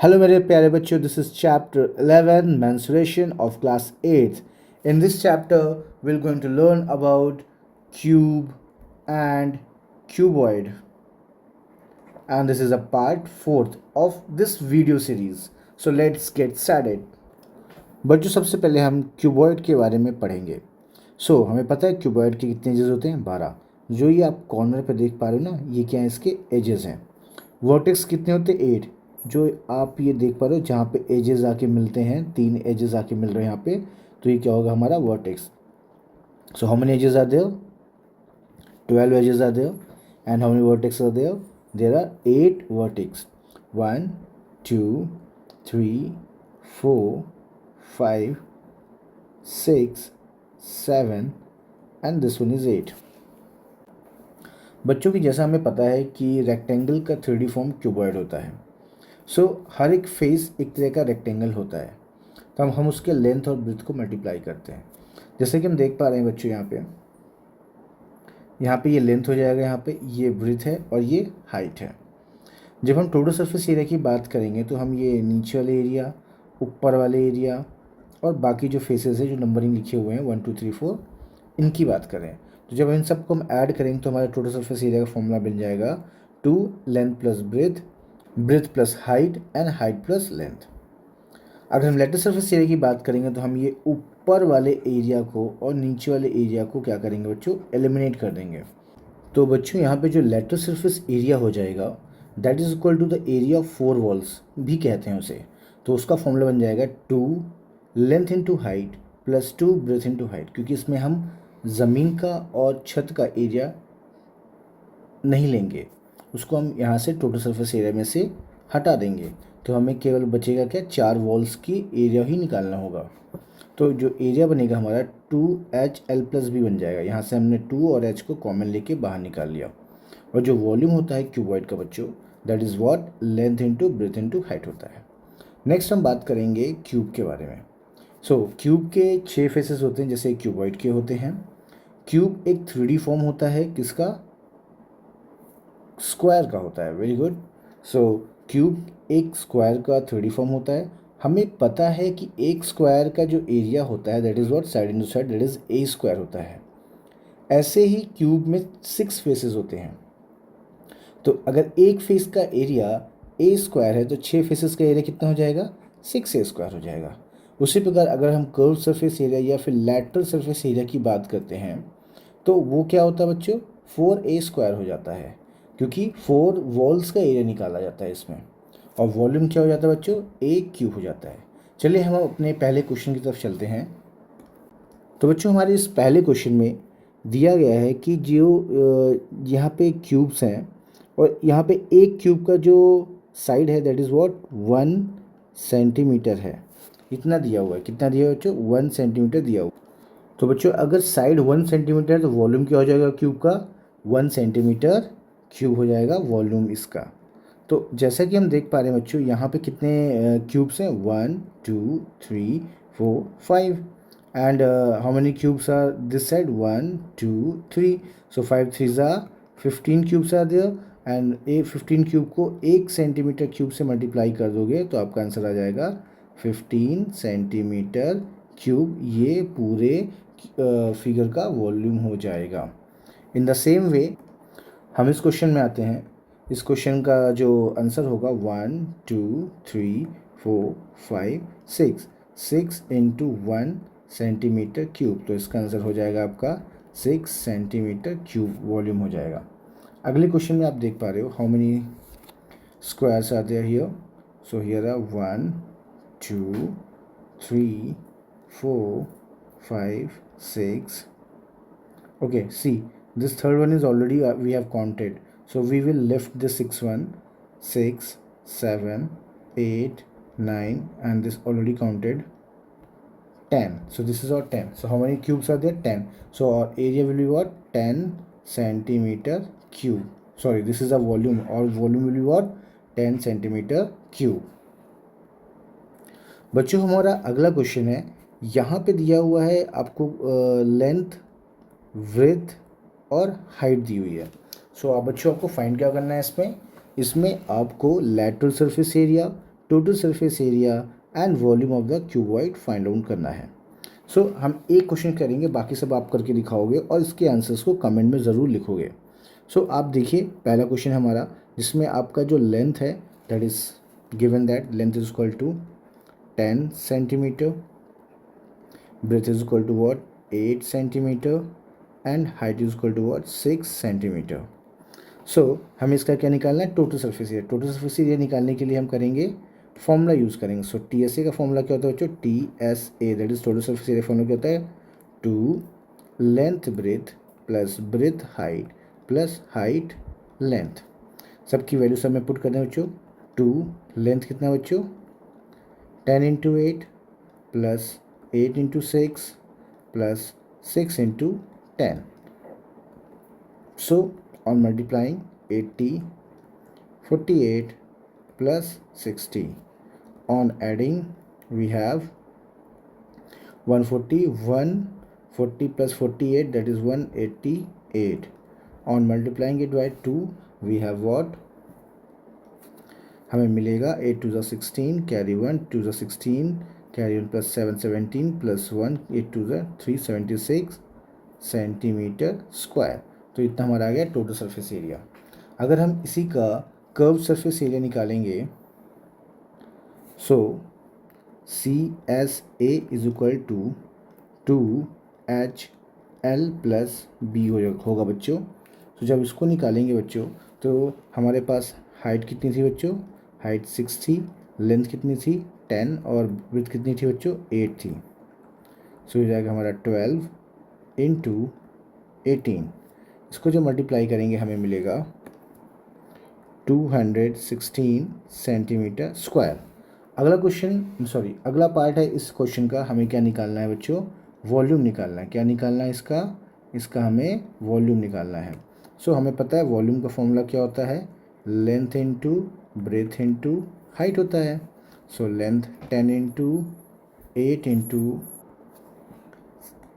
Hello मेरे प्यारे बच्चों, this is chapter 11 mensuration of class 8th. In this chapter we're going to learn about cube and cuboid, and this is a part 4th of this video series. So let's get started. बच्चों, सबसे पहले हम cuboid के बारे में पढ़ेंगे. हमें पता है क्यूबॉइड के कितने एजेस होते हैं, 12. जो ये आप कॉर्नर पे देख पा रहे हो ना, ये क्या है, इसके एजेस हैं. वर्टेक्स कितने होते हैं, 8. जो आप ये देख पा रहे हो जहाँ पे एजेस आके मिलते हैं, 3 एजेस आके मिल रहे हैं यहाँ पे, तो ये क्या होगा हमारा vertex. So how many edges are there, 12 edges are there. And how many vertex are there, there are 8 vertex. 1 2 3 4 5 6 7 and this one is 8. बच्चों की जैसा हमें पता है कि रेक्टेंगल का 3D फॉर्म क्यूबॉइड होता है. हर एक फेस एक तरह का रेक्टेंगल होता है, तो हम उसके लेंथ और ब्रेथ को मल्टीप्लाई करते हैं. जैसे कि हम देख पा रहे हैं बच्चों, यहाँ पे ये लेंथ हो जाएगा, यहाँ पे ये ब्रेथ है और ये हाइट है. जब हम टोटल सरफेस एरिया की बात करेंगे तो हम ये नीचे वाले एरिया, ऊपर वाले एरिया और बाकी जो फेसेस है, जो नंबरिंग लिखे हुए हैं 1 2 3 4, इनकी बात करें तो जब इन सबको हम ऐड करेंगे तो हमारा टोटल सरफेस एरिया का फॉर्मूला बन जाएगा 2 length plus breadth, breadth plus height and height plus length. अगर हम लेटर सरफेस एरिया की बात करेंगे तो हम ये ऊपर वाले एरिया को और नीचे वाले एरिया को क्या करेंगे बच्चों, एलिमिनेट कर देंगे. तो बच्चों यहाँ पे जो लेटर सरफेस एरिया हो जाएगा that is equal to the area of 4 walls भी कहते हैं उसे. तो उसका फॉर्मूला बन जाएगा 2 length into height plus 2 breath into height, क्योंकि इसमें हम ज़मीन का और छत का एरिया नहीं लेंगे, उसको हम यहाँ से टोटल सरफेस एरिया में से हटा देंगे. तो हमें केवल बचेगा क्या, 4 वॉल्स की एरिया ही निकालना होगा. तो जो एरिया बनेगा हमारा 2HL प्लस बी बन जाएगा. यहाँ से हमने 2 और H को कॉमन लेके बाहर निकाल लिया. और जो वॉल्यूम होता है क्यूबॉइड का बच्चों, that is what, length into breadth into height होता है. नेक्स्ट हम बात करेंगे क्यूब के बारे में. क्यूब के 6 फेसेस होते हैं जैसे क्यूबॉइड के होते हैं. क्यूब एक 3D फॉर्म होता है, किसका, स्क्वायर का होता है. Very good. क्यूब एक स्क्वायर का 3D फॉर्म होता है. हमें पता है कि एक स्क्वायर का जो एरिया होता है that is what, side into side, that is a square होता है. ऐसे ही क्यूब में 6 फेसेस होते हैं. तो अगर एक फेस का एरिया ए स्क्वायर है तो 6 फेसेस का एरिया कितना हो जाएगा, 6 ए स्क्वायर हो जाएगा. उसी प्रकार अगर हम कर्व सरफेस एरिया या फिर लैटरल सरफेस एरिया की बात करते हैं तो वो क्या होता है बच्चों, 4A स्क्वायर हो जाता है, क्योंकि 4 वॉल्स का एरिया निकाला जाता है इसमें. और वॉल्यूम क्या हो जाता है बच्चों, A क्यूब हो जाता है. चलिए हम अपने पहले क्वेश्चन की तरफ चलते हैं. तो बच्चों हमारे इस पहले क्वेश्चन में दिया गया है कि जो यहाँ पे क्यूब्स हैं और यहाँ पे एक क्यूब का जो साइड है दैट इज़ व्हाट, 1 सेंटीमीटर है. इतना दिया हुआ है. कितना दिया हुआ बच्चों, 1 सेंटीमीटर दिया हुआ. तो बच्चों अगर साइड 1 सेंटीमीटर है तो वॉल्यूम क्या हो जाएगा क्यूब का, 1 सेंटीमीटर क्यूब हो जाएगा वॉल्यूम इसका. तो जैसा कि हम देख पा रहे हैं बच्चों, यहाँ पे कितने क्यूब्स हैं, 1 2 3 4 5. And how many cubes are this side, 1 2 3. So 5 3 are 15 cubes are there. And 15 cube को 1 सेंटीमीटर क्यूब से मल्टीप्लाई कर दोगे तो आपका आंसर आ जाएगा 15 सेंटीमीटर क्यूब. ये पूरे फिगर का वॉल्यूम हो जाएगा. इन द सेम वे हम इस क्वेश्चन में आते हैं. इस क्वेश्चन का जो आंसर होगा 1 2 3 4 5 6, 6 इंटू 1 सेंटीमीटर क्यूब. तो इसका आंसर हो जाएगा आपका 6 सेंटीमीटर क्यूब वॉल्यूम हो जाएगा. अगले क्वेश्चन में आप देख पा रहे हो how many squares are there here. So here are 1 2 3 4 5 6. Okay, see, this third one is already we have counted, so we will lift the 6 one, 6 7 8 9, and this already counted 10. So this is our 10. So how many cubes are there, 10. So our area will be what, 10 centimeter cube. Sorry, this is a volume. Our volume will be what, 10 centimeter cube. बच्चों हमारा अगला question है. यहाँ पे दिया हुआ है आपको लेंथ, ब्रेथ और हाइट दी हुई है. अब बच्चों आपको फाइंड क्या करना है इसमें आपको lateral surface area, total surface area and volume of the cuboid find out करना है। सो हम एक क्वेश्चन करेंगे, बाकी सब आप करके दिखाओगे और इसके आंसर्स को कमेंट में ज़रूर लिखोगे। सो आप देखिए पहला क्वेश्चन हमारा, जिसमें आपका जो लेंथ है that is given that length is equal to 10 centimetre, breadth is equal to what 8 centimetre and height is equal to what 6 centimetre. So हमें इसका क्या निकालना है, total surface area. Total surface area निकालने के लिए हम करेंगे फॉर्मूला यूज़ करेंगे। सो टी एस ए का फॉर्मूला क्या होता है बच्चों, T S A that is total surface area formula क्या होता है, two length breadth plus breadth height plus height length. सबकी वैल्यू सब में पुट करना है बच्चों। टू लेंथ कितना बच्चों 10 into 8 plus 8 into 6 plus 6 into 10। So on multiplying 80, 48 plus 60. On adding we have 140, 140 plus 48 that is 188. On multiplying it by 2 we have what, हमें मिलेगा 8 to the 16 carry 1 to the 16 carry 1 plus 7 17 plus 1 8 to the 376 centimetre square. तो इतना हमारा आ गया total surface area. अगर हम इसी का कर्व सरफेस एरिया निकालेंगे, so C S A is equal to 2 HL plus B होगा बच्चों। तो जब इसको निकालेंगे बच्चों तो हमारे पास हाइट कितनी थी बच्चों, हाइट 6 थी, लेंथ कितनी थी 10 और ब्रेथ कितनी थी बच्चों 8 थी। सो हो जाएगा हमारा 12 इंटू 18। इसको जो मल्टीप्लाई करेंगे हमें मिलेगा 216 सेंटीमीटर स्क्वायर। अगला क्वेश्चन अगला पार्ट है इस क्वेश्चन का, हमें क्या निकालना है बच्चों, वॉल्यूम निकालना है। क्या निकालना है इसका हमें वॉल्यूम निकालना है। सो हमें पता है वॉल्यूम का फॉर्मूला क्या होता है, length into breadth into height होता है। सो लेंथ 10 इंटू 8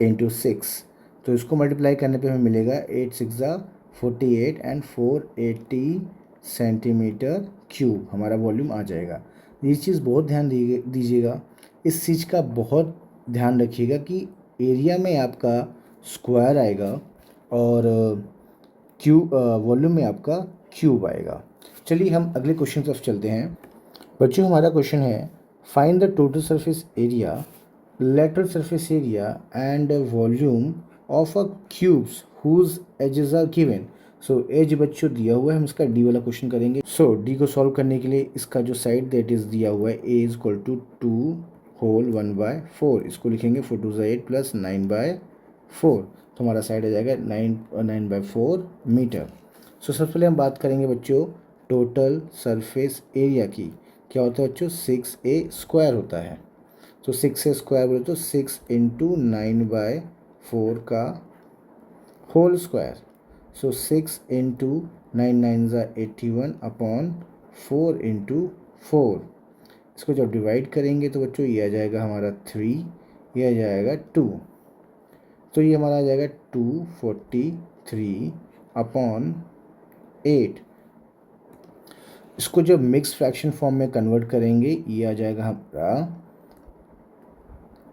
इंटू 6, तो इसको मल्टीप्लाई करने पे हमें मिलेगा 8 6 48 एंड 480 सेंटीमीटर क्यूब हमारा वॉल्यूम आ जाएगा। ये चीज़ बहुत ध्यान दीजिएगा, इस चीज़ का बहुत ध्यान रखिएगा कि एरिया में आपका स्क्वायर आएगा और क्यूब वॉल्यूम में आपका क्यूब आएगा। चलिए हम अगले क्वेश्चन की तरफ चलते हैं बच्चों। हमारा क्वेश्चन है find the total surface area, lateral surface area and volume of a cubes whose edges are given। So edge बच्चों दिया हुआ है, हम इसका डी वाला क्वेश्चन करेंगे। सो डी को सॉल्व करने के लिए इसका जो साइड दैट इज दिया हुआ है ए इज इक्वल टू 2 होल 1/4, इसको लिखेंगे 4 2 8 प्लस 9/4, तो हमारा साइड आ जाएगा 9/4 मीटर। सो सबसे पहले हम बात करेंगे बच्चों टोटल सरफेस एरिया की। क्या होता है बच्चों 6a स्क्वायर होता है। तो 6 से स्क्वायर बोले तो 6 इंटू 9/4 का होल स्क्वायर। सो 6 इंटू 9 9 81 अपॉन 4 इंटू 4। इसको जब डिवाइड करेंगे तो बच्चों ये आ जाएगा हमारा 3, ये आ जाएगा 2, तो ये हमारा आ जाएगा 243 अपॉन 8। इसको जब मिक्स फ्रैक्शन फॉर्म में कन्वर्ट करेंगे ये आ जाएगा हमारा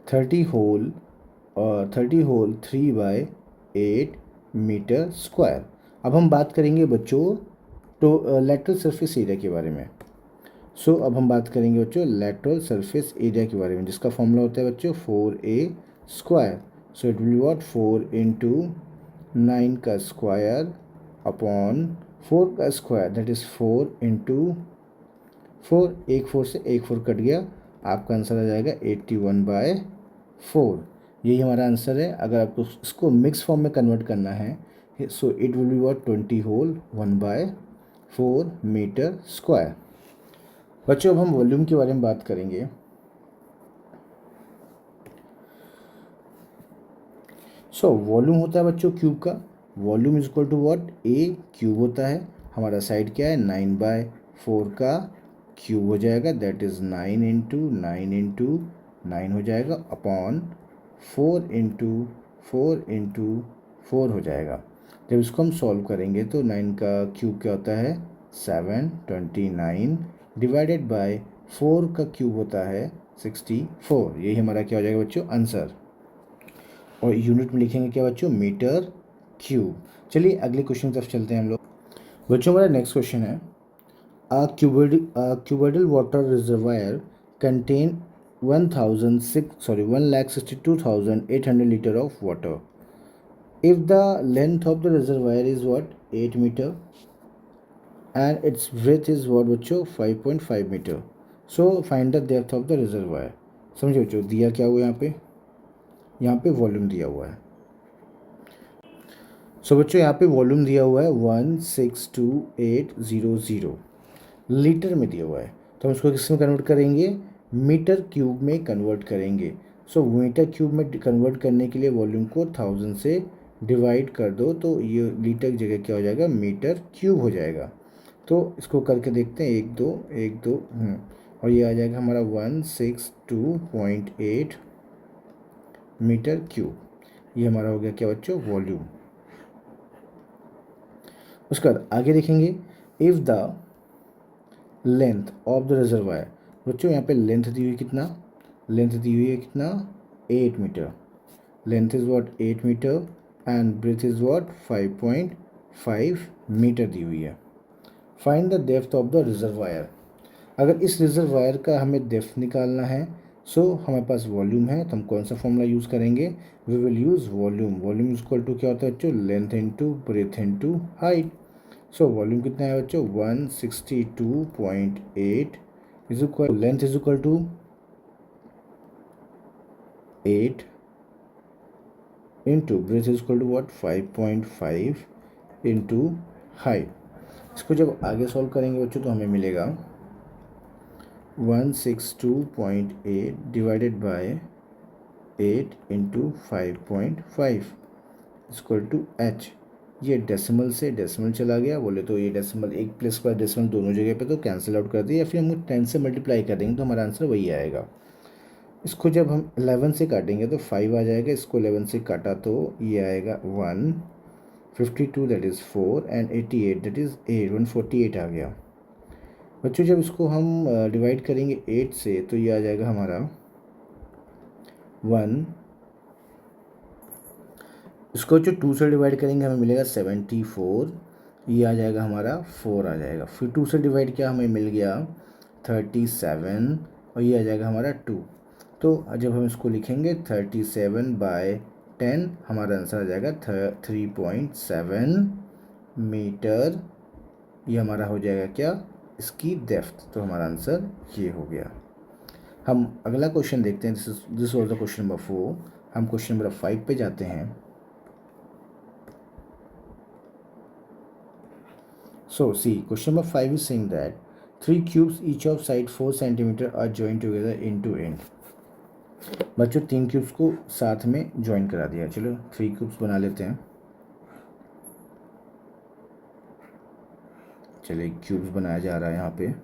30 होल 3/8 मीटर स्क्वायर। अब हम बात करेंगे बच्चों तो लेटरल सरफेस एरिया के बारे में। सो अब हम बात करेंगे बच्चों लेटरल सरफेस एरिया के बारे में, जिसका फॉर्मूला होता है बच्चों 4a square. So it will what 4 into 9 का स्क्वायर अपॉन 4 का स्क्वायर दैट इज़ 4 इंटू 4, एक 4 से एक 4 कट गया, आपका आंसर आ जाएगा 81/4। यही हमारा आंसर है। अगर आपको इसको मिक्स फॉर्म में कन्वर्ट करना है so it will be what 20 whole 1/4 metre square. बच्चों अब हम वॉल्यूम के बारे में बात करेंगे। सो वॉल्यूम होता है बच्चों क्यूब का, volume is equal to what a cube होता है। हमारा साइड क्या है 9/4 का क्यूब हो जाएगा दैट इज़ 9 इंटू 9 हो जाएगा अपॉन 4 इंटू 4 हो जाएगा। जब इसको हम सॉल्व करेंगे तो 9 का क्यूब क्या होता है 729 डिवाइडेड बाय 4 का क्यूब होता है 64। यही हमारा क्या हो जाएगा बच्चों आंसर। और यूनिट में लिखेंगे क्या बच्चों, मीटर क्यूब। चलिए अगले क्वेश्चन की तरफ चलते हैं हम लोग। बच्चों हमारा नेक्स्ट क्वेश्चन है, a cuboidal water reservoir contain 1,62,800 liter of water. If the length of the reservoir is what, 8 meter and its width is what बच्चों 5.5 meter. So find the depth of the reservoir. समझो बच्चों, दिया क्या हुआ यहाँ पे volume दिया हुआ है। सो बच्चों यहाँ पे वॉल्यूम दिया हुआ है 162,800 लीटर में दिया हुआ है, तो हम इसको किस में कन्वर्ट करेंगे, मीटर क्यूब में कन्वर्ट करेंगे। सो मीटर क्यूब में कन्वर्ट करने के लिए वॉल्यूम को 1000 से डिवाइड कर दो, तो ये लीटर की जगह क्या हो जाएगा, मीटर क्यूब हो जाएगा। तो इसको करके देखते हैं, 1 2 और ये आ जाएगा हमारा 162.8 मीटर क्यूब। ये हमारा हो गया क्या बच्चों, वॉल्यूम। उसके बाद आगे देखेंगे, if the length of the reservoir, बच्चों यहाँ पे लेंथ दी हुई कितना, लेंथ दी हुई है कितना, 8 metre. Length is what 8 metre and breadth is what 5.5 metre दी हुई है। Find the depth of the reservoir. अगर इस रिजर्वायर का हमें डेप्थ निकालना है, सो हमारे पास वॉल्यूम है, तो हम कौन सा फॉर्मूला यूज़ करेंगे, we will use volume. Volume is equal to क्या होता है बच्चों, length into breadth into height. So volume कितना है बच्चों, 162.8 is equal, length is equal to 8 into breadth is equal to what 5.5 into height. इसको जब आगे सॉल्व करेंगे बच्चों तो हमें मिलेगा 162.8 divided by 8 into 5.5 equal to h। ये डेसिमल से डेसिमल चला गया, बोले तो ये डेसिमल एक प्लस का डेसिमल दोनों जगह पे तो कैंसिल आउट कर दिए, या फिर हम 10 से मल्टीप्लाई कर देंगे तो हमारा आंसर वही आएगा। इसको जब हम 11 से काटेंगे तो 5 आ जाएगा, इसको 11 से काटा तो ये आएगा 152 that is 4 and 88 that is 8, 148 आ गया। बच्चों जब इसको हम डिवाइड करेंगे 8 से तो ये आ जाएगा हमारा 1, इसको जो 2 से डिवाइड करेंगे हमें मिलेगा 74, ये आ जाएगा हमारा 4 आ जाएगा। फिर 2 से डिवाइड किया हमें मिल गया 37 और ये आ जाएगा हमारा 2। तो जब हम इसको लिखेंगे 37/10 हमारा आंसर आ जाएगा 3.7 मीटर। ये हमारा हो जाएगा क्या, इसकी डेप्थ। तो हमारा आंसर ये हो गया। हम अगला क्वेश्चन देखते हैं, this was the question number 4। हम क्वेश्चन नंबर 5 पे जाते हैं। So see, question number 5 is saying that 3 cubes each of side 4 centimeter are joined together end to end. बच्चों 3 क्यूब्स को साथ में ज्वाइन करा दिया। चलो 3 क्यूब्स बना लेते हैं। चलिए क्यूब्स बनाया जा रहा है यहाँ पे।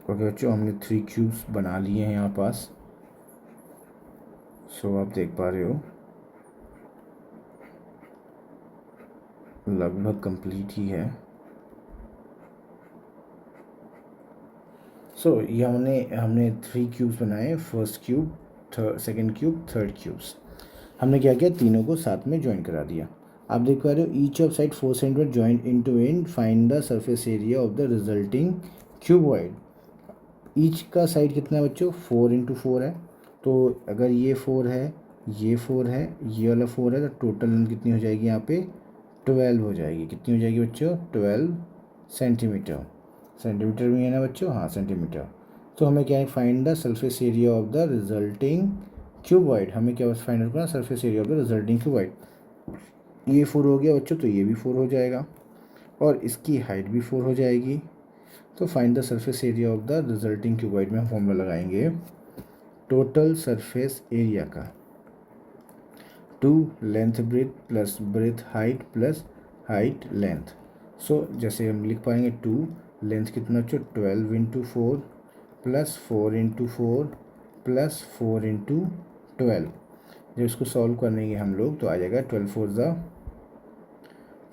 ओके बच्चों, हमने 3 क्यूब्स बना लिए हैं यहाँ पास। सो आप देख पा रहे हो लगभग कंप्लीट ही है। सो ये हमने 3 क्यूब्स बनाए, first cube, second cube, third cubes. हमने क्या किया, तीनों को साथ में ज्वाइन करा दिया। आप देख पा रहे हो each of side 4 centimetre joint in to end, find the surface area of the resulting cuboid. Each का साइड कितना है बच्चों, 4 इंटू 4 है। तो अगर ये 4 है, ये 4 है, ये वाला 4 है, तो टोटल लेंथ कितनी हो जाएगी यहाँ पे, 12 हो जाएगी। कितनी हो जाएगी बच्चों, 12 सेंटीमीटर। सेंटीमीटर में है ना बच्चों, हाँ सेंटीमीटर। तो हमें क्या है, find the surface area of the resulting cuboid. हमें क्या फाइंड आउट करना, surface area of the resulting cuboid. ये 4 हो गया बच्चों, तो ये भी 4 हो जाएगा और इसकी हाइट भी 4 हो जाएगी। तो find the surface area of the resulting cuboid में हम फॉर्मूला लगाएंगे टोटल सरफेस एरिया का, 2 length breadth plus breadth height plus height length. So जैसे हम लिख पाएंगे 2 लेंथ कितना बच्चों, 12 इंटू 4 प्लस 4 × 4 प्लस 4 × 12। जब इसको सॉल्व करेंगे हम लोग तो आ जाएगा 12×4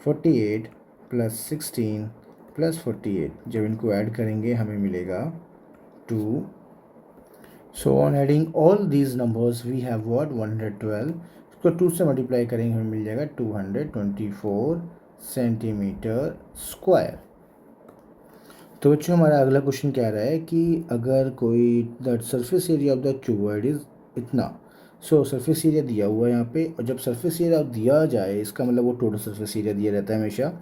= 48 प्लस 16 प्लस 48। जब इनको ऐड करेंगे हमें मिलेगा 2। So on adding all these numbers we have what 112। इसको 2 से मल्टीप्लाई करेंगे हमें मिल जाएगा 224 सेंटीमीटर स्क्वायर। तो बच्चों हमारा अगला क्वेश्चन क्या रहा है कि अगर कोई the surface area of the cuboid is इतना। सो सरफेस एरिया दिया हुआ है यहाँ पे, और जब सरफेस एरिया दिया जाए इसका मतलब वो टोटल सरफेस एरिया दिया रहता है हमेशा।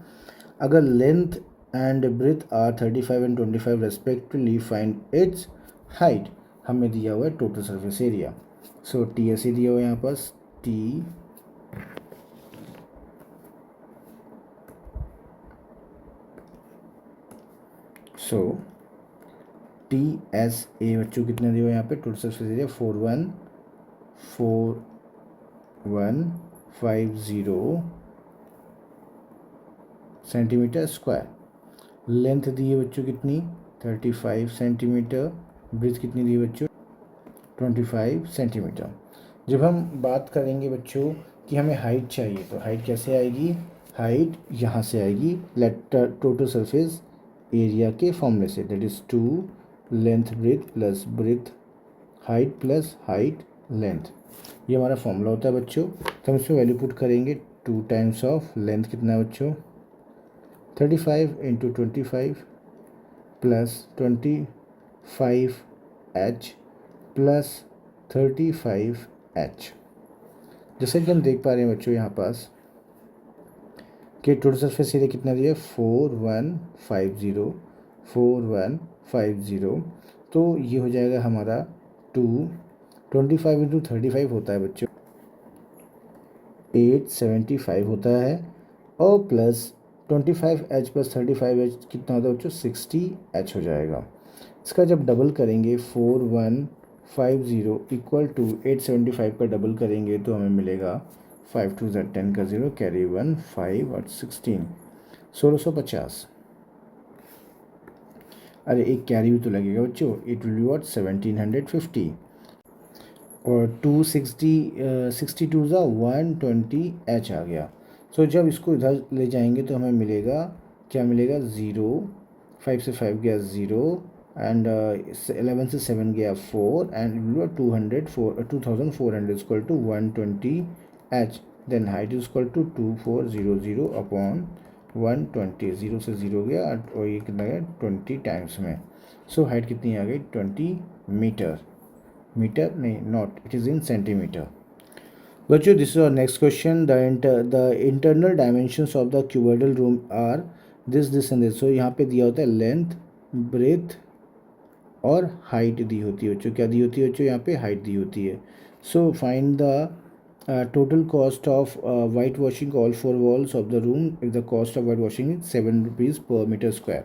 अगर length and breadth are 35 and 25 respectively, find its height. हमें दिया हुआ है total surface area. So T ऐसे दिया हुआ है यहाँ पास T so T S A बच्चों कितना दिया हुआ है यहाँ पे total surface area 4150 centimetre square. Length दी है बच्चों कितनी 35 सेंटीमीटर। ब्रेथ कितनी दी है बच्चों 25 सेंटीमीटर। जब हम बात करेंगे बच्चों कि हमें हाइट चाहिए तो हाइट कैसे आएगी, हाइट यहाँ से आएगी लेट टोटल सरफेस एरिया के फॉर्मूले से, that is 2 length breadth plus breadth height plus height length. ये हमारा फॉर्मूला होता है बच्चों। तो हम इसमें वैल्यू पुट करेंगे 2 टाइम्स ऑफ लेंथ कितना है बच्चों 35 × 25 प्लस 25h प्लस 35h। जैसे कि हम देख पा रहे हैं बच्चों यहाँ पास कि टोटल सरफेस एरिया कितना दिया है 4150। तो ये हो जाएगा हमारा 25 × 35 होता है बच्चों 875 होता है, और प्लस 25h प्लस 35h कितना होता है बच्चों 60h हो जाएगा। इसका जब डबल करेंगे 4150 = 875 का डबल करेंगे तो हमें मिलेगा 5 2 = 10 का 0 कैरी 1 5 और 16 1650। अरे एक कैरी भी तो लगेगा बच्चों, इट विल बी व्हाट 1750। और 62 ज़ा 120h आ गया। सो जब इसको इधर ले जाएंगे तो हमें मिलेगा क्या मिलेगा 0, 5 से 5 गया 0 एंड 11 से 7 गया 4 and 2400 = 120h। Then height is equal to 2400 upon 120। 0 से 0 गया और ये कितना गया 20 टाइम्स में। सो हाइट कितनी आ गई 20 मीटर। मीटर नहीं, not, it is in centimetre. बच्चों this is our next question. The internal dimensions of the cuboidal room are this and this. So यहाँ पे दिया होता है लेंथ ब्रेथ और हाइट दी होती है बच्चों। क्या दी होती है बच्चों यहाँ पे हाइट दी होती है। So find the total cost of white washing all 4 walls of the room if the cost of white washing is 7 rupees पर मीटर स्क्वायर।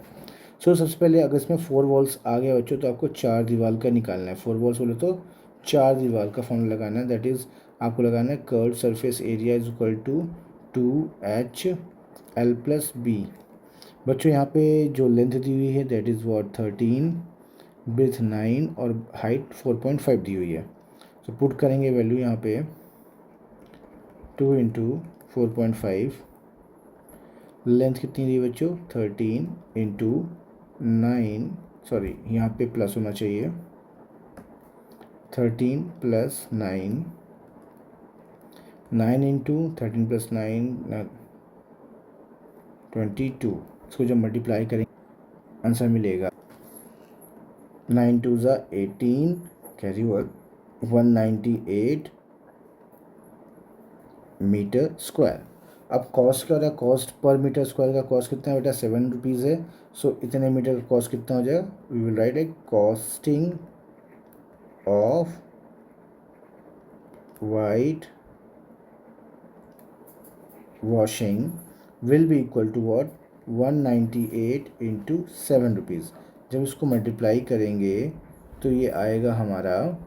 सो सबसे पहले अगर इसमें 4 वॉल्स आ गया बच्चों तो आपको 4 दीवार का निकालना है। 4 वॉल्स बोले तो 4 दीवार का फॉर्मूला लगाना है, दैट इज़ आपको लगाना है curve surface area is equal to 2HL + B। बच्चों यहाँ पे जो लेंथ दी हुई है दैट इज़ वॉट 13, ब्रेथ 9 और हाइट 4.5 दी हुई है। तो पुट करेंगे वैल्यू यहाँ पे 2 × 4.5। लेंथ कितनी दी बच्चों 13 × 9, सॉरी यहाँ पे प्लस होना चाहिए 13 + 9, 9 × 13 + 9 22। इसको जब मल्टीप्लाई करेंगे आंसर मिलेगा 9 2 ज़ा 18 कैरी 198 मीटर स्क्वायर। अब कॉस्ट क्या हो रहा है, कॉस्ट पर मीटर स्क्वायर का कॉस्ट कितना है बेटा 7 रुपीज़ है। सो इतने मीटर का कॉस्ट कितना हो जाएगा, we will write a costing of white washing will be equal to what 198 × 7 rupees. जब इसको मल्टीप्लाई करेंगे तो ये आएगा हमारा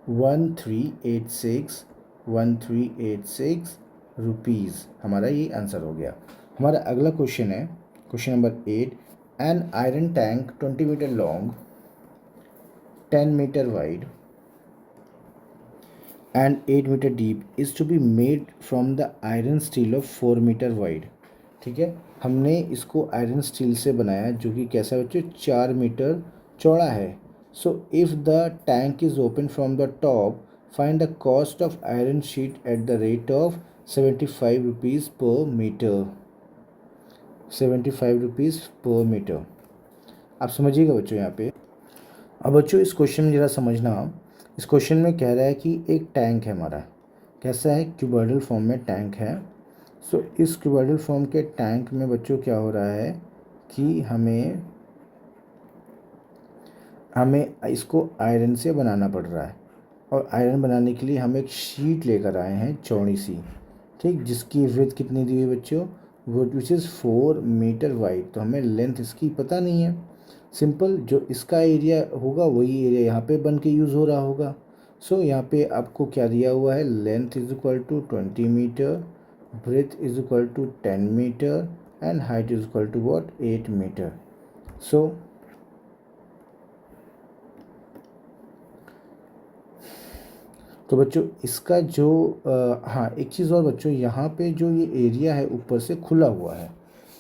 1386 रुपीज़। हमारा ये आंसर हो गया। हमारा अगला क्वेश्चन है question number 8। An iron tank 20 meter long, 10 meter wide and 8 meter deep is to be made from the iron steel of 4 meter wide. ठीक है, हमने इसको आयरन स्टील से बनाया जो कि कैसा है बच्चों, 4 मीटर चौड़ा है. So if the tank is open from the top, find the cost of iron sheet at the rate of 75 rupees पर मीटर. 75 रुपीज़ पर मीटर. आप समझिएगा बच्चों यहाँ पे. अब बच्चों इस क्वेश्चन में ज़रा समझना, इस क्वेश्चन में कह रहा है कि एक टैंक है हमारा, कैसा है, क्यूबॉइडल फॉर्म में टैंक है. सो इस क्यूबॉइडल फॉर्म के टैंक में बच्चों क्या हो रहा है कि हमें इसको आयरन से बनाना पड़ रहा है. और आयरन बनाने के लिए हम एक शीट लेकर आए हैं चौड़ी सी, ठीक, जिसकी विड्थ कितनी दी हुई बच्चों, वो विच इज़ 4 मीटर वाइड. तो हमें लेंथ इसकी पता नहीं है. सिंपल, जो इसका एरिया होगा वही एरिया यहाँ पे बन के यूज़ हो रहा होगा. सो यहाँ पे आपको क्या दिया हुआ है, length is equal to 20 metre, breadth is equal to 10 metre and height is equal to what, 8 metre. So तो बच्चों इसका जो हाँ एक चीज़ और बच्चों, यहाँ पे जो ये एरिया है ऊपर से खुला हुआ है.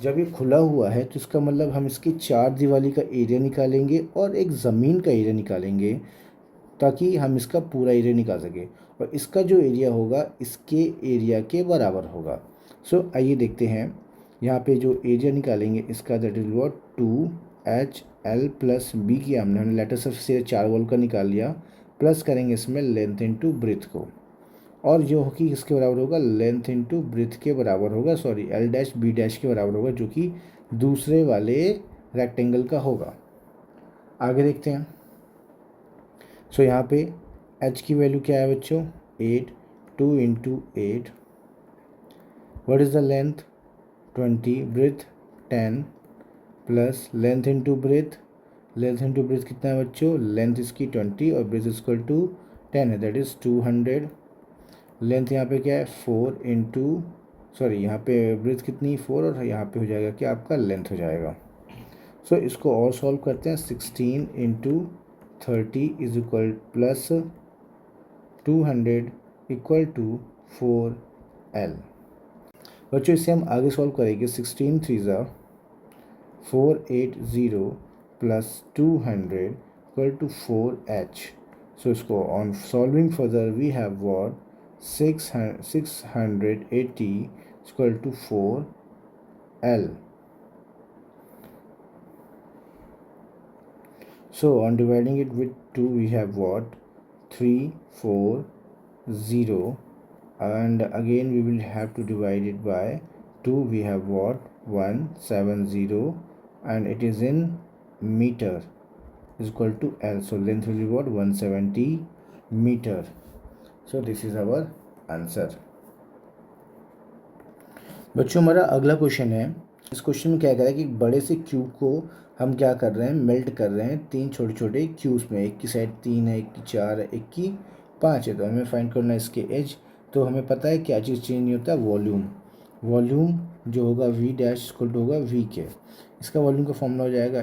जब ये खुला हुआ है तो इसका मतलब हम इसकी 4 दीवारी का एरिया निकालेंगे और एक ज़मीन का एरिया निकालेंगे ताकि हम इसका पूरा एरिया निकाल सकें. और इसका जो एरिया होगा इसके एरिया के बराबर होगा. सो आइए देखते हैं. यहाँ पे जो एरिया निकालेंगे इसका, that is what, 2HL plus B किया हमने लेटर से 4 वॉल का निकाल लिया, प्लस करेंगे इसमें लेंथ इंटू ब्रेथ को, और जो कि किसके बराबर होगा, लेंथ इंटू ब्रेथ के बराबर होगा, sorry L dash B dash के बराबर होगा, जो कि दूसरे वाले रेक्टेंगल का होगा. आगे देखते हैं. सो यहाँ पे h की वैल्यू क्या है बच्चों, 8, 2 into 8. What is the length, 20, breadth 10 plus length into breadth. Length into breadth कितना है बच्चों, लेंथ इसकी 20 और ब्रेथ इक्वल टू 10 है, दैट इज़ 200. लेंथ यहाँ पे क्या है, 4 इंटू, सॉरी यहाँ पे ब्रेथ कितनी, 4, और यहाँ पे हो जाएगा कि आपका लेंथ हो जाएगा. सो इसको और सॉल्व करते हैं. 16 into 30 is equal plus 200 equal to 4L. बच्चों इससे हम आगे सॉल्व करेंगे. 16 3 ज़ा 480 plus 200 equal to 4H. So इसको on solving further we have what, 680 equal to 4L. So on dividing it with 2 we have what, 340, and again we will have to divide it by 2. We have what, 170, and it is in meter, is equal to L. So length will be what, 170 meter. So this is our answer. बच्चों हमारा अगला question है. इस question में क्या कह रहा है कि एक बड़े से क्यूब को हम क्या कर रहे हैं, मेल्ट कर रहे हैं 3 छोटे छोटे क्यूब्स में. एक की साइड 3 है, एक की 4 है, एक की 5 है. तो हमें फाइंड करना है इसके एज. तो हमें पता है क्या चीज़ चेंज नहीं होता, वॉल्यूम. वॉल्यूम जो होगा V डैश इक्वल टू होगा V के. इसका वॉल्यूम का फॉर्मूला हो जाएगा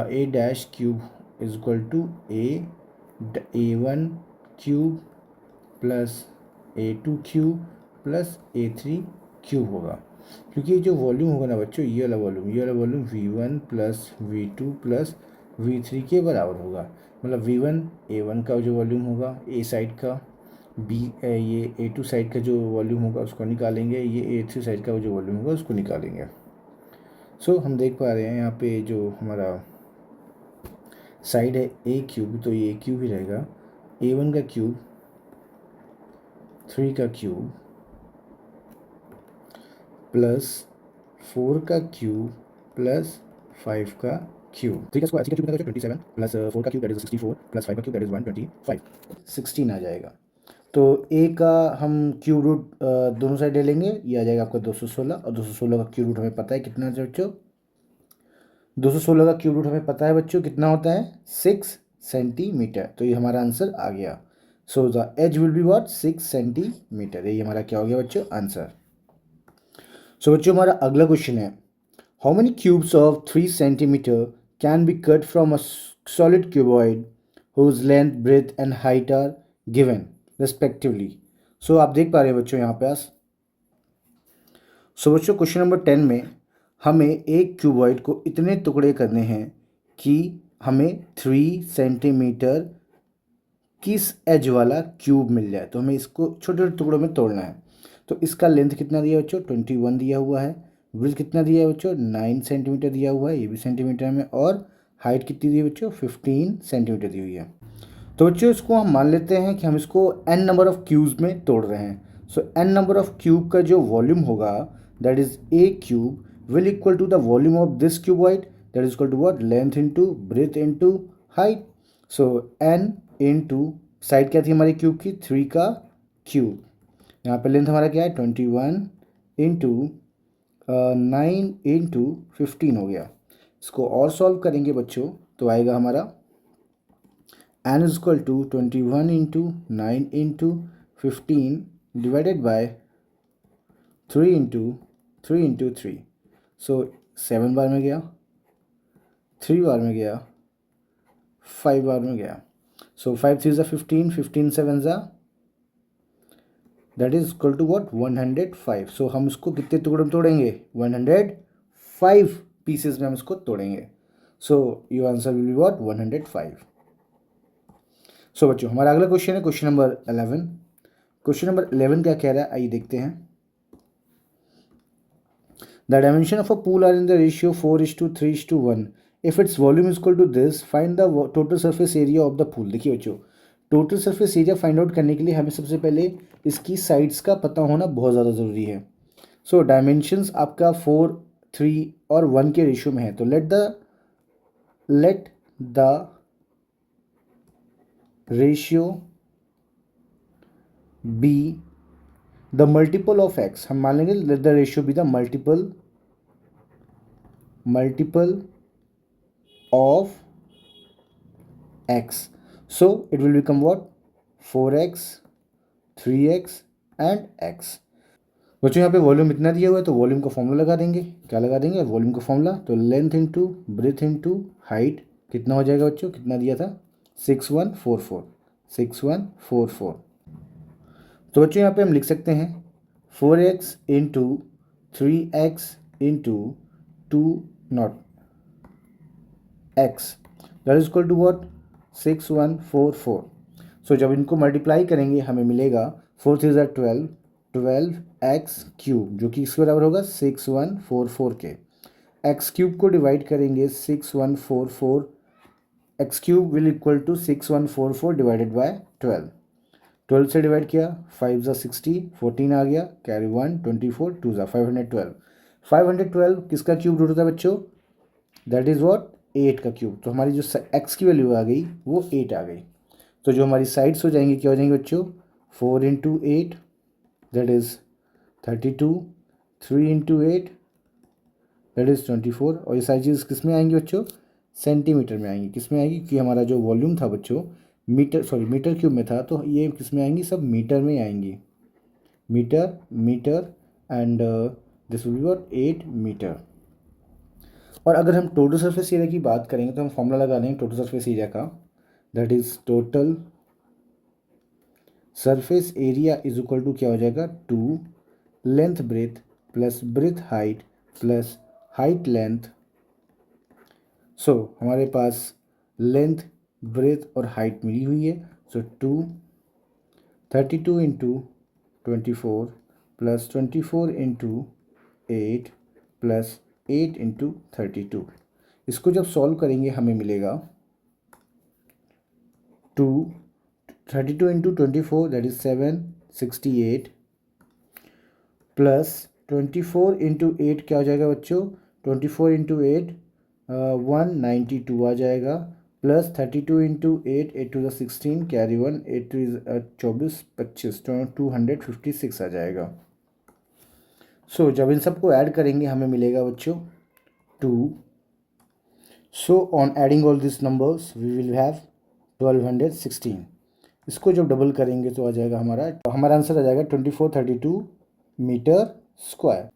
A dash cube is equal to A1 cube plus A2 cube plus A3 cube होगा. क्योंकि जो वॉल्यूम होगा ना बच्चों, ये वाला volume V1 plus V2 plus V3 के बराबर होगा. मतलब V1 A1 का जो वॉल्यूम होगा A साइड का, ये A2 साइड का जो वॉल्यूम होगा उसको निकालेंगे, ये A3 साइड का जो वॉल्यूम होगा उसको निकालेंगे. सो हम देख पा रहे हैं यहाँ पे जो हमारा साइड है A क्यूब, तो ये A क्यूब ही रहेगा. A1 का क्यूब, 3 का क्यूब प्लस 4 का क्यूब प्लस 5 का क्यूब. 3 का स्क्वायर, 3 का क्यूब कितना, 27 प्लस 4 का क्यूब दैट इज 64 प्लस 5 का क्यूब दैट इज 125, 16 आ जाएगा. तो A का हम क्यूब रूट दोनों साइड ले लेंगे, ये आ जाएगा आपका 216, और 216 का क्यूब रूट हमें पता है कितना है बच्चों, 216 का क्यूब रूट हमें पता है बच्चों कितना होता है, 6 सेंटीमीटर. तो ये हमारा आंसर आ गया. So the edge will be what, 6 centimetre. ये हमारा क्या हो गया बच्चों, आंसर. सो बच्चों हमारा अगला क्वेश्चन है. How many cubes of 3 centimetre can be cut from a solid cuboid whose length breadth and height are given respectively. So आप देख पा रहे हैं बच्चों यहाँ पे। सो बच्चों क्वेश्चन नंबर 10 में हमें एक क्यूबॉइड को इतने टुकड़े करने हैं कि हमें 3 सेंटीमीटर किस एज वाला क्यूब मिल जाए। तो हमें इसको छोटे छोटे टुकड़ों में तोड़ना है। तो इसका लेंथ कितना दिया है बच्चों? 21 दिया हुआ है। विड्थ कितना दिया है बच्चों? 9 सेंटीमीटर दिया हुआ है, ये भी सेंटीमीटर में। और हाइट कितनी दी है बच्चों? 15 सेंटीमीटर दी हुई है। तो बच्चों इसको हम मान लेते हैं कि हम इसको n नंबर ऑफ क्यूब्स में तोड़ रहे हैं। So n number of cube का जो वॉल्यूम होगा that is a cube will equal to the volume of this cuboid that is equal to what? Length into breadth into height. So n into side क्या थी हमारी cube की? 3 का cube. यहाँ पे लेंथ हमारा क्या है? 21 इंटू 9 इंटू 15 हो गया। इसको और सॉल्व करेंगे बच्चों तो आएगा हमारा n is equal to 21 into 9 into 15 divided by 3 into 3 into 3. So 7 बार में गया, 3 बार में गया, 5 बार में गया. So 5 3 is 15, 15 7 is that is equal to what? 105. So हम इसको कितने टुकड़ों में तोड़ेंगे? 105 पीसेस में हम इसको तोड़ेंगे. So your answer will be what? 105. सो बच्चों हमारा अगला क्वेश्चन है क्वेश्चन नंबर 11। क्वेश्चन नंबर 11 क्या कह रहा है आइए देखते हैं। The dimension of a pool are in the ratio 4:3:1। If its volume is equal to this find the total surface area of the pool. देखिए बच्चों total surface area find out करने के लिए हमें सबसे पहले इसकी साइड्स का पता होना बहुत ज़्यादा ज़रूरी है। सो डायमेंशंस आपका 4, 3 और 1 के रेशियो में है। तो let the ratio be the multiple of x. हम मान लेंगे let the ratio be the multiple of x. So it will become what? 4x 3x and x। बच्चों यहाँ पे वॉल्यूम इतना दिया हुआ है तो वॉल्यूम का फॉर्मूला लगा देंगे। क्या लगा देंगे? वॉल्यूम का फॉर्मूला। तो length into breadth into height कितना हो जाएगा बच्चों? कितना दिया था? 6144। तो बच्चों यहाँ पे हम लिख सकते हैं 4x into 3x into 2 not x that is equal to what? 6144। So जब इनको मल्टीप्लाई करेंगे हमें मिलेगा 4 3 ज़ा 12, 12x क्यूब जो कि इसके बराबर होगा 6144 के। x क्यूब को डिवाइड करेंगे 6144, x cube will equal to 6144 divided by 12। 12 से डिवाइड किया 5 ज़ा 60, 14 आ गया, कैरी 1, 24, 2 ज़ा 512। 512 किसका क्यूब रूट होता है बच्चों? That is what? 8 का क्यूब। तो हमारी जो x की वैल्यू आ गई वो 8 आ गई। तो जो हमारी साइड्स हो जाएंगी क्या हो जाएंगी बच्चों? 4 into 8 that is 32, 3 into 8 that is 24। और ये सारी चीज़ किस में आएंगी बच्चों? सेंटीमीटर में आएंगी। किस में आएंगी? कि हमारा जो वॉल्यूम था बच्चों मीटर क्यूब में था, तो ये किस में आएंगी? सब मीटर में आएंगी। Metre and this will be what? 8 metre. और अगर हम टोटल सरफेस एरिया की बात करेंगे तो हम फॉर्मूला लगा देंगे टोटल सरफेस एरिया का। That is total surface area is equal to क्या हो जाएगा? 2 length breadth plus breadth height plus height length. So हमारे पास लेंथ ब्रेथ और हाइट मिली हुई है। So 32 into 24 plus 24 into 8 plus 8 into 32। इसको जब सॉल्व करेंगे हमें मिलेगा 32 into 24 that is 768 plus 24 into 8 क्या हो जाएगा बच्चों? 24 इंटू 8 192 आ जाएगा, plus 32 into 8 8 to the 16 carry 1 8 to 24 25 256 आ जाएगा। सो जब इन सबको ऐड करेंगे हमें मिलेगा बच्चों 2। So on adding all this numbers we will have 1216। इसको जब डबल करेंगे तो आ जाएगा हमारा आंसर आ जाएगा 2432 मीटर स्क्वायर।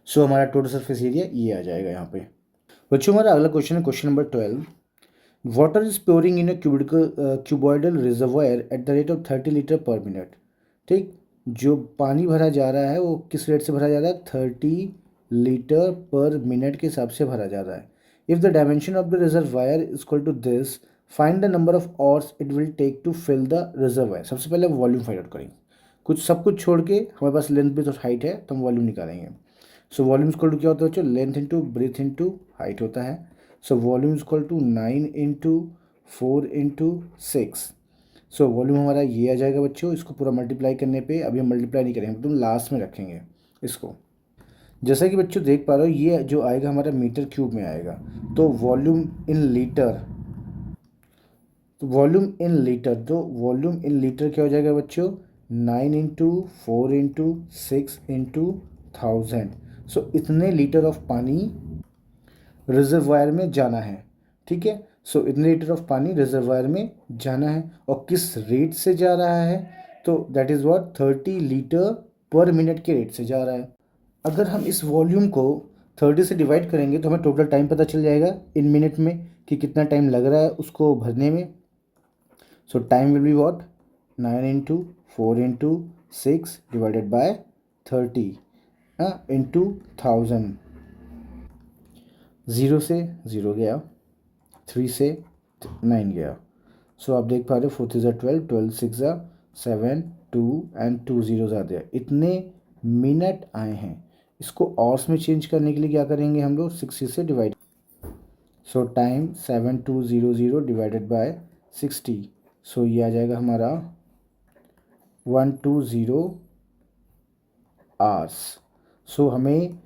सो हमारा टोटल सरफेस एरिया ये आ जाएगा यहाँ पे। बच्चों हमारा अगला क्वेश्चन है question number 12। Water is pouring in cuboidal reservoir at the rate of 30 litre per minute. ठीक, जो पानी भरा जा रहा है वो किस रेट से भरा जा रहा है? 30 लीटर पर मिनट के हिसाब से भरा जा रहा है। If the dimension of the reservoir is equal to this, find the number of hours it will take to fill the reservoir. सबसे पहले वॉल्यूम फाइंड आउट करेंगे। सब कुछ छोड़ के हमारे पास लेंथ भी तो हाइट है, तो हम वॉल्यूम निकालेंगे। सो वॉल्यूम इक्वल टू क्या होता है बच्चों? Length into breadth into height होता है। So volume equal to 9 into 4 into 6। So volume हमारा ये आ जाएगा बच्चों। इसको पूरा मल्टीप्लाई करने पे, अभी हम मल्टीप्लाई नहीं करेंगे, तुम लास्ट में रखेंगे इसको। जैसा कि बच्चों देख पा रहे हो, ये जो आएगा हमारा मीटर क्यूब में आएगा। तो वॉल्यूम इन लीटर, तो वॉल्यूम इन लीटर क्या हो जाएगा बच्चों? 9 इंटू 4 इंटू 6 इंटू 1000। सो इतने लीटर ऑफ पानी रिजर्वायर में जाना है। ठीक है, सो इतने लीटर ऑफ पानी रिजर्वायर में जाना है, और किस रेट से जा रहा है? तो that is what, 30 litre per minute के रेट से जा रहा है। अगर हम इस वॉल्यूम को 30 से डिवाइड करेंगे तो हमें टोटल टाइम पता चल जाएगा इन मिनट में कि कितना टाइम लग रहा है उसको भरने में। सो time will be what, 9 into 4 into 6 divided by 30 into 1000। 0 से 0 गया, 3 से 9 गया। सो आप देख पा रहे हो 4 3 12, 12 6 7, 2 एंड 2 0 ज़्यादा, इतने मिनट आए हैं। इसको आवर्स में चेंज करने के लिए क्या करेंगे हम लोग? 60 से divide. So time 7200 divided by 60। So ये आ जाएगा हमारा 120 आवर्स। सो हमें,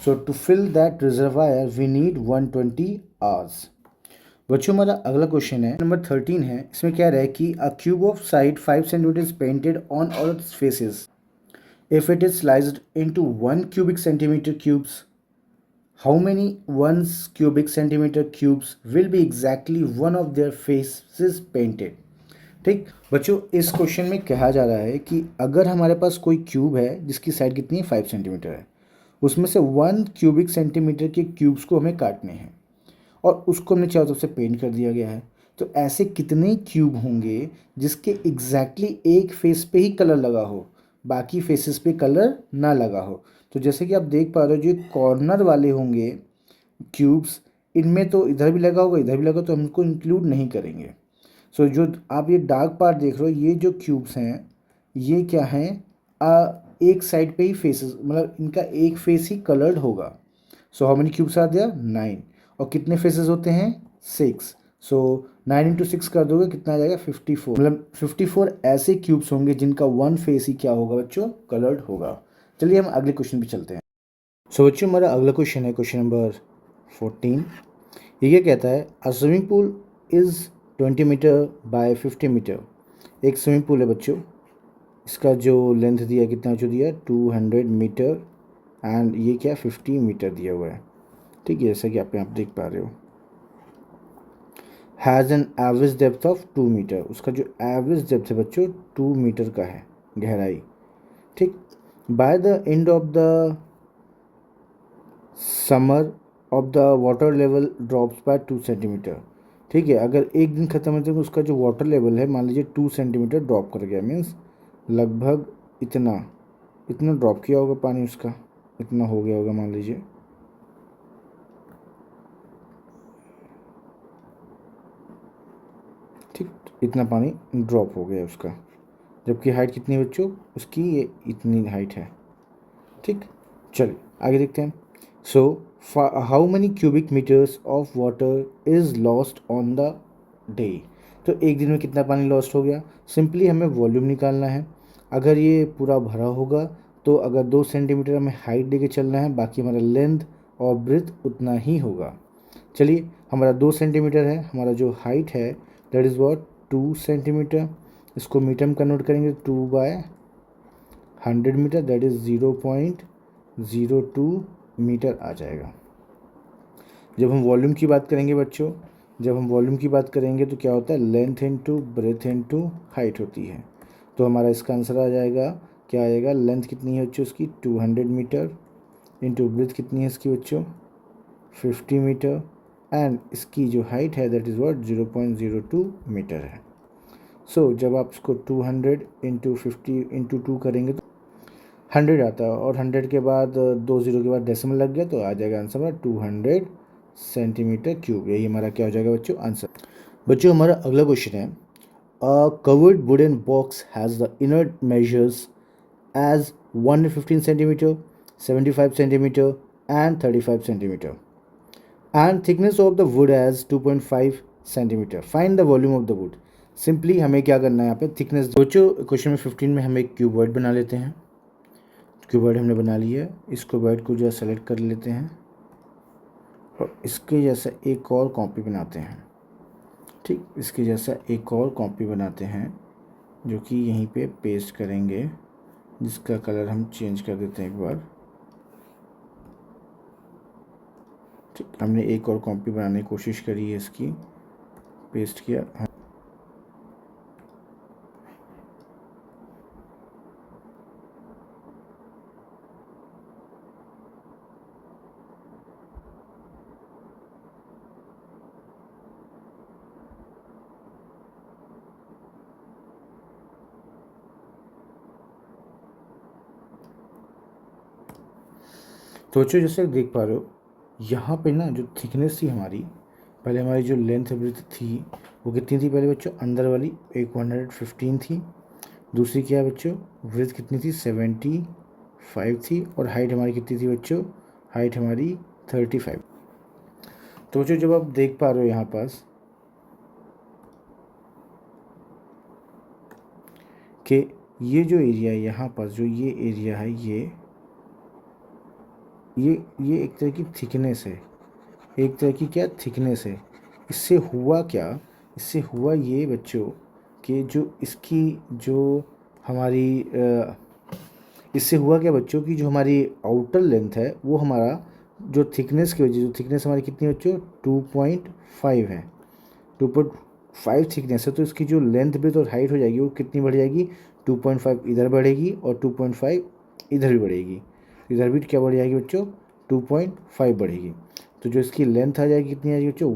so to fill that reservoir we need 120 hours. बच्चों हमारा अगला क्वेश्चन है नंबर 13 है। इसमें क्या रहा है कि अ cube of side 5 centimetre is painted on all it's faces. If it is sliced into 1 cubic centimeter cubes, how many 1 cubic centimeter cubes will be exactly one of their faces painted? ठीक बच्चों, इस question में कहा जा रहा है कि अगर हमारे पास कोई क्यूब है जिसकी साइड कितनी है? 5 सेंटीमीटर है, उसमें से 1 cubic centimeter के क्यूब्स को हमें काटने हैं और उसको हमने चारों तरफ से पेंट कर दिया गया है। तो ऐसे कितने क्यूब होंगे जिसके एग्जैक्टली एक फेस पे ही कलर लगा हो, बाकी फेसेस पे कलर ना लगा हो? तो जैसे कि आप देख पा रहे हो, जो कॉर्नर वाले होंगे क्यूब्स, इनमें तो इधर भी लगा होगा इधर भी लगा, तो हम इनको इंक्लूड नहीं करेंगे। सो जो आप ये डार्क पार्ट देख रहे हो, ये जो क्यूब्स हैं ये क्या हैं? एक साइड पे ही फेसेस, मतलब इनका एक फेस ही कलर्ड होगा। So how many cubes are there? 9। और कितने फेसेस होते हैं? 6। सो 9 इंटू 6 कर दोगे कितना आ जाएगा? 54। मतलब 54 ऐसे क्यूब्स होंगे जिनका वन फेस ही क्या होगा बच्चों? कलर्ड होगा। चलिए हम अगले क्वेश्चन पे चलते हैं। सो बच्चों हमारा अगला क्वेश्चन है क्वेश्चन नंबर 14। ये क्या कहता है? A swimming pool is 20 metre by 50 metre. एक स्विमिंग पूल है बच्चों, इसका जो लेंथ दिया कितना जो दिया 200 मीटर, एंड ये क्या 50 मीटर दिया हुआ है। ठीक है, जैसा कि आप यहाँ देख पा रहे हो। Has an average depth of 2 metre. उसका जो एवरेज डेप्थ है बच्चों 2 मीटर का है गहराई। ठीक, by the end of the summer of the water level drops by 2 centimetre. ठीक है, अगर एक दिन ख़त्म होते तो उसका जो वाटर लेवल है मान लीजिए 2 सेंटीमीटर ड्रॉप कर गया, मीन्स लगभग इतना इतना ड्रॉप किया होगा पानी, उसका इतना हो गया होगा मान लीजिए। ठीक, इतना पानी ड्रॉप हो गया उसका, जबकि हाइट कितनी है बच्चों उसकी? ये इतनी हाइट है। ठीक, चलिए आगे देखते हैं। So how many cubic metres of water is lost on the day. तो एक दिन में कितना पानी लॉस्ट हो गया? सिंपली हमें वॉल्यूम निकालना है। अगर ये पूरा भरा होगा तो अगर 2 सेंटीमीटर हमें हाइट लेके चलना है, बाकी हमारा लेंथ और ब्रेथ उतना ही होगा। चलिए, हमारा 2 सेंटीमीटर है, हमारा जो हाइट है दैट इज़ व्हाट 2 सेंटीमीटर। इसको मीटर में कन्वर्ट करेंगे 2/100 मीटर, दैट इज़ 0.02 मीटर आ जाएगा। जब हम वॉल्यूम की बात करेंगे बच्चों, जब हम वॉल्यूम की बात करेंगे तो क्या होता है? Length into breadth into height होती है। तो हमारा इसका आंसर आ जाएगा, क्या आएगा? लेंथ कितनी है बच्चों उसकी? 200 मीटर, इंटू ब्रेथ कितनी है इसकी बच्चों 50 मीटर एंड इसकी जो हाइट है दैट इज़ व्हाट 0.02 मीटर है। सो जब आप इसको 200 इंटू 50 इंटू 2 करेंगे तो 100 आता है और 100 के बाद 2 जीरो के बाद डेसिमल लग गया तो आ जाएगा आंसर हमारा 200 सेंटीमीटर क्यूब। यही हमारा क्या हो जाएगा बच्चों आंसर। बच्चों हमारा अगला क्वेश्चन है a covered wooden box has the inner measures as 115 centimeter, 75 centimeter and 35 centimeter and thickness of the wood as 2.5 centimeter. Find the volume of the wood. Simply हमें क्या करना है यहाँ पे थिकनेस। बच्चों क्वेश्चन में 15 में हम एक क्यूबॉइड बना लेते हैं। क्यूबॉइड हमने बना लिया है, इस क्यूबॉइड को जो है सेलेक्ट कर लेते हैं और इसके जैसा एक और कॉपी बनाते हैं। ठीक, इसके जैसा एक और कॉपी बनाते हैं जो कि यहीं पे पेस्ट करेंगे, जिसका कलर हम चेंज कर देते हैं एक बार। ठीक, हमने एक और कॉपी बनाने की कोशिश करी है, इसकी पेस्ट किया। तो बच्चों जैसे देख पा रहे हो यहाँ पे ना जो थिकनेस थी हमारी, पहले हमारी जो लेंथ ब्रेथ थी वो कितनी थी पहले बच्चों, अंदर वाली एक 115 थी, दूसरी क्या है बच्चों ब्रेथ कितनी थी 75 थी और हाइट हमारी कितनी थी बच्चों, हाइट हमारी 35। तो बच्चों जब आप देख पा रहे हो यहाँ पास कि ये जो एरिया है यहाँ पास, जो ये एरिया है ये एक तरह की थिकनेस है, एक तरह की क्या थिकनेस है। इससे हुआ क्या, इससे हुआ ये बच्चों कि जो इसकी जो हमारी इससे हुआ क्या बच्चों की जो हमारी आउटर लेंथ है वो हमारा जो थिकनेस की वजह, जो थिकनेस हमारी कितनी बच्चों 2.5 है, 2.5 थिकनेस है, तो इसकी जो लेंथ ब्रेथ और हाइट हो जाएगी वो कितनी बढ़ जाएगी 2.5 इधर बढ़ेगी और 2.5 इधर भी बढ़ेगी, इधर भी क्या बढ़ जाएगी बच्चों 2.5 बढ़ेगी। तो जो इसकी लेंथ आ जाएगी कितनी आ जाएगी बच्चों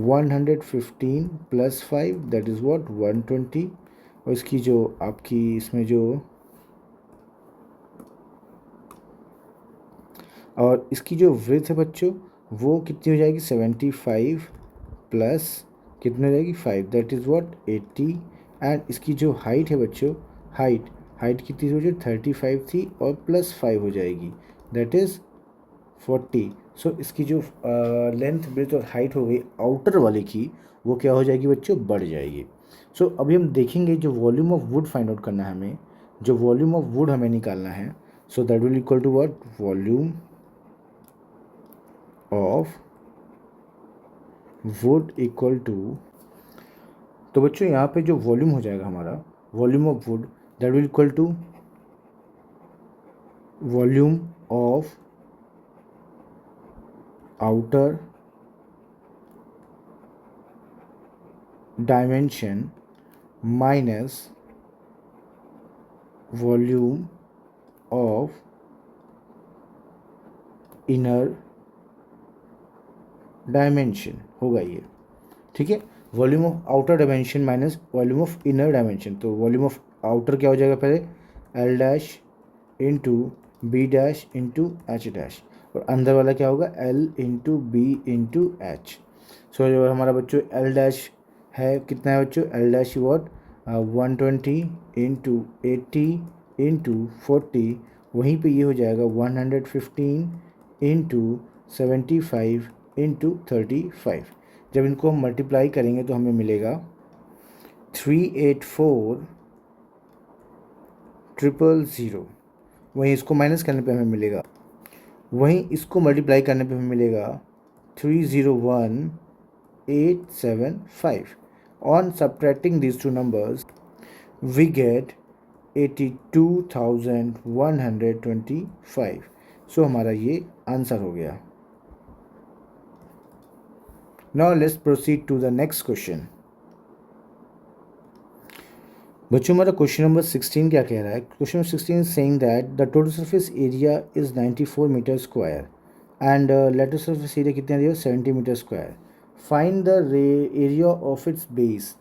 115 प्लस 5 दैट इज़ व्हाट 120 और इसकी जो आपकी इसमें जो और इसकी जो विड्थ है बच्चों वो कितनी हो जाएगी 75 प्लस कितनी हो जाएगी 5 दैट इज़ व्हाट 80 एंड इसकी जो हाइट है बच्चों हाइट कितनी हो जाएगी 35 थी और प्लस 5 हो जाएगी दैट इज़ 40। सो इसकी जो लेंथ ब्रेथ और हाइट हो गई आउटर वाले की वो क्या हो जाएगी बच्चों बढ़ जाएगी। सो अभी हम देखेंगे जो volume of would find out करना है हमें, जो वॉल्यूम ऑफ वुड हमें निकालना है। So that will equal to what volume of wood equal to, तो बच्चों यहाँ पे जो वॉल्यूम हो जाएगा हमारा volume of wood that will equal to volume of outer dimension minus volume of inner dimension होगा ये। ठीक है, volume of outer dimension minus volume of inner dimension. तो वॉल्यूम ऑफ आउटर क्या हो जाएगा पहले L dash into B dash into H dash और अंदर वाला क्या होगा L into B into H. So जो हमारा बच्चों एल डैश है कितना है बच्चों L dash what 120 into 80 into 40, वहीं पे ये हो जाएगा 115 इंटू 75 इंटू 35। जब इनको हम मल्टीप्लाई करेंगे तो हमें मिलेगा 384,000। वहीं इसको माइनस करने पे हमें मिलेगा, वहीं इसको मल्टीप्लाई करने पे हमें मिलेगा 301,875। On subtracting these two numbers we get 82,125। सो हमारा ये आंसर हो गया। Now let's proceed to the next question. बच्चों हमारा क्वेश्चन नंबर 16 क्या कह रहा है? Question number 16 is saying that the total surface area is 94 metre square and lateral surface area कितना दिया? 70 metre square. Find the area of its base.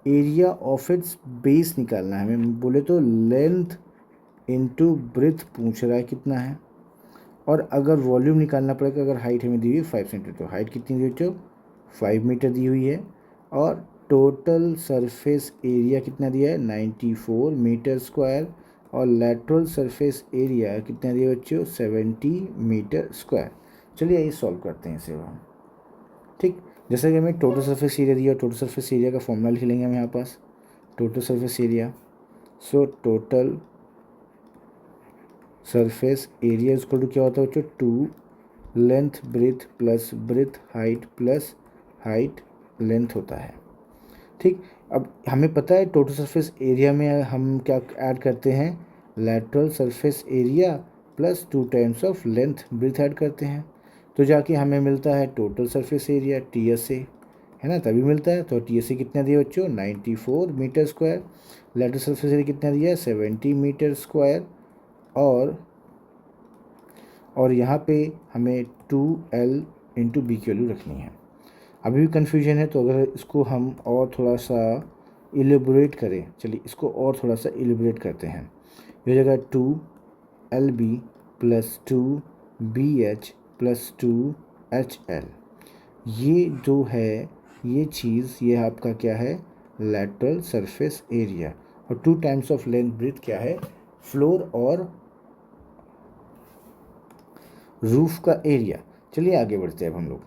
Area of its base निकालना है हमें. बोले तो लेंथ इनटू ब्रेथ पूछ रहा है कितना है, और अगर वॉल्यूम निकालना पड़ेगा. अगर हाइट हमें दी हुई 5 सेंटीमीटर, तो हाइट कितनी दी हुई है? 5 मीटर दी हुई है. और टोटल सरफेस एरिया कितना दिया है? 94 मीटर स्क्वायर. और लेटरल सरफेस एरिया कितना दिया बच्चों? 70 मीटर स्क्वायर. चलिए ये सॉल्व करते हैं इसे हम. ठीक, जैसे कि हमें टोटल सरफेस एरिया दिया, टोटल सरफेस एरिया का फॉर्मूला लिख लेंगे हम यहाँ पास. Total surface area, so total surface area equal to क्या होता है बच्चों? 2 length breadth plus breadth height plus height length होता है. ठीक, अब हमें पता है टोटल सरफेस एरिया में हम क्या ऐड करते हैं? Lateral surface area plus 2 times of length breath add करते हैं. तो जाके हमें मिलता है टोटल सरफेस एरिया TSA, है ना, तभी मिलता है. तो TSA कितना दिया बच्चों? 94 metre square. Lateral surface area कितना दिया है? 70 मीटर स्क्वायर. और यहाँ पे हमें 2L इंटू बी की वैल्यू रखनी है. अभी भी कन्फ्यूजन है, तो अगर इसको हम और थोड़ा सा इलेबोरेट करें, चलिए इसको और थोड़ा सा इलेबोरेट करते हैं. ये हो जाएगा 2LB plus 2BH plus 2HL. ये जो है ये चीज़, ये आपका क्या है? Lateral surface area. और 2 टाइम्स ऑफ लेंथ ब्रेथ क्या है? फ्लोर और रूफ का एरिया. चलिए आगे बढ़ते हैं अब हम लोग.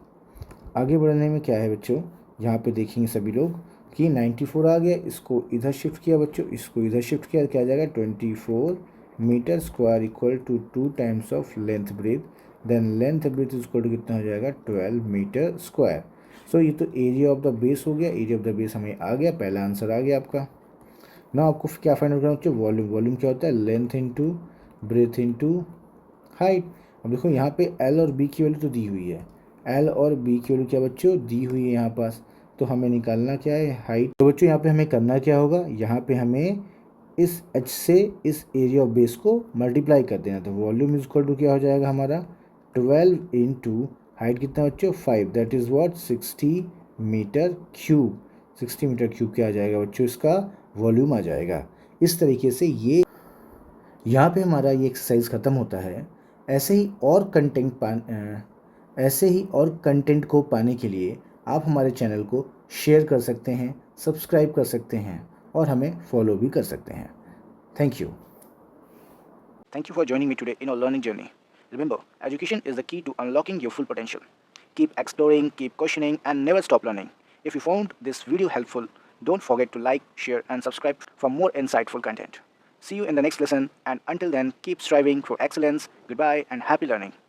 आगे बढ़ने में क्या है बच्चों? यहाँ पे देखेंगे सभी लोग कि 94 आ गया, इसको इधर शिफ्ट किया बच्चों, इसको इधर शिफ्ट किया, क्या आ जाएगा? 24 metre square equal to 2 times of length breadth. Then length breadth equal to कितना हो जाएगा? 12 मीटर स्क्वायर. सो ये तो एरिया ऑफ द बेस हो गया. एरिया ऑफ द बेस हमें आ गया, पहला आंसर आ गया आपका. ना आपको क्या फाइंड आउट करना बच्चों? वॉल्यूम. वॉल्यूम क्या होता है? Length into breadth into height. अब देखो यहाँ पे L और B की वैल्यू तो दी हुई है. L और B की वैल्यू क्या बच्चों? दी हुई है यहाँ पास. तो हमें निकालना क्या है? हाइट. तो बच्चों यहाँ पे हमें करना क्या होगा? यहाँ पे हमें इस H से इस एरिया ऑफ बेस को मल्टीप्लाई कर देना. तो वॉल्यूम इज इक्वल टू क्या हो जाएगा हमारा? 12 इंटू हाइट कितना बच्चों? 5. That is what? 60 metre cube. 60 metre cube क्या आ जाएगा बच्चों? इसका वॉल्यूम आ जाएगा. इस तरीके से ये यहाँ पे हमारा ये एक्सरसाइज ख़त्म होता है. ऐसे ही और कंटेंट को पाने के लिए आप हमारे चैनल को शेयर कर सकते हैं, सब्सक्राइब कर सकते हैं और हमें फॉलो भी कर सकते हैं. Thank you. Thank you for joining me today in our learning journey. Remember, education is the key to unlocking your full potential. Keep exploring, keep questioning, and never stop learning. If you found this video helpful, don't forget to like, share, and subscribe for more insightful content. See you in the next lesson, and until then, keep striving for excellence. Goodbye and happy learning.